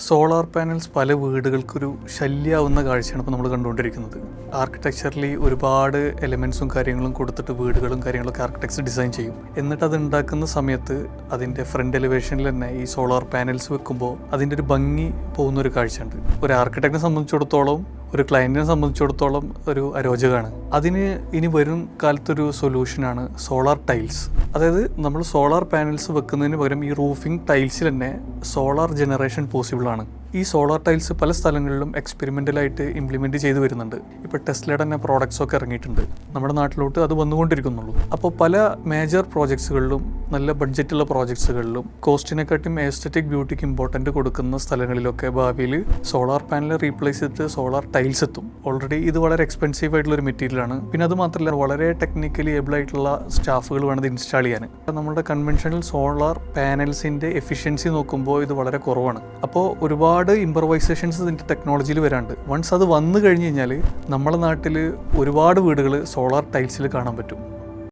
Solar panels പല വീടുകൾക്കൊരു ശല്യമാവുന്ന കാഴ്ചയാണ് ഇപ്പോൾ നമ്മൾ കണ്ടുകൊണ്ടിരിക്കുന്നത്. ആർക്കിടെക്ചറലി ഒരുപാട് എലിമെൻസും കാര്യങ്ങളും കൊടുത്തിട്ട് വീടുകളും കാര്യങ്ങളൊക്കെ ആർക്കിടെക്ട്സ് ഡിസൈൻ ചെയ്യും. എന്നിട്ട് അത് ഉണ്ടാക്കുന്ന സമയത്ത് അതിൻ്റെ ഫ്രണ്ട് എലിവേഷനിൽ തന്നെ ഈ സോളാർ പാനൽസ് വെക്കുമ്പോൾ അതിൻ്റെ ഒരു ഭംഗി പോകുന്നൊരു കാഴ്ചയുണ്ട്. ഒരു ആർക്കിടെക്റ്റിനെ സംബന്ധിച്ചിടത്തോളം, ഒരു ക്ലയൻറ്റിനെ സംബന്ധിച്ചിടത്തോളം ഒരു അരോചകമാണ്. അതിന് ഇനി വരും കാലത്തൊരു സൊല്യൂഷനാണ് സോളാർ ടൈൽസ്. അതായത് നമ്മൾ സോളാർ പാനൽസ് വെക്കുന്നതിന് പകരം ഈ റൂഫിംഗ് ടൈൽസിൽ തന്നെ സോളാർ ജനറേഷൻ പോസിബിൾ ആണ്. ഈ സോളാർ ടൈൽസ് പല സ്ഥലങ്ങളിലും എക്സ്പെരിമെൻ്റലായിട്ട് ഇംപ്ലിമെൻറ്റ് ചെയ്ത് വരുന്നുണ്ട്. ഇപ്പോൾ ടെസ്ലയുടെ തന്നെ പ്രോഡക്ട്സ് ഒക്കെ ഇറങ്ങിയിട്ടുണ്ട്. നമ്മുടെ നാട്ടിലോട്ട് അത് വന്നുകൊണ്ടിരിക്കുന്നുള്ളൂ. അപ്പോൾ പല മേജർ പ്രോജക്ട്സുകളിലും, നല്ല ബഡ്ജറ്റുള്ള പ്രോജക്ട്സുകളിലും കോസ്റ്റിനെക്കാട്ടും എസ്തെറ്റിക് ബ്യൂട്ടിക്ക് ഇമ്പോർട്ടൻറ്റ് കൊടുക്കുന്ന സ്ഥലങ്ങളിലൊക്കെ ഭാവിയിൽ സോളാർ പാനൽ റീപ്ലേസ് ചെയ്തിട്ട് സോളാർ ടൈൽസ് എത്തും. ഓൾറെഡി ഇത് വളരെ എക്സ്പെൻസീവ് ആയിട്ടുള്ളൊരു മെറ്റീരിയലാണ്. പിന്നെ അത് മാത്രമല്ല, വളരെ ടെക്നിക്കലി ഏബിൾ ആയിട്ടുള്ള സ്റ്റാഫുകൾ വേണം ഇത് ഇൻസ്റ്റാൾ ചെയ്യാൻ. നമ്മുടെ കൺവെൻഷണൽ സോളാർ പാനൽസിൻ്റെ എഫിഷ്യൻസി നോക്കുമ്പോൾ ഇത് വളരെ കുറവാണ്. അപ്പോൾ ഒരുപാട് ഇംപ്രവൈസേഷൻസ് ഇതിൻ്റെ ടെക്നോളജിയിൽ വരാണ്ട്. വൺസ് അത് വന്നു കഴിഞ്ഞ് കഴിഞ്ഞാൽ നമ്മുടെ നാട്ടിൽ ഒരുപാട് വീടുകൾ സോളാർ ടൈൽസിൽ കാണാൻ പറ്റും.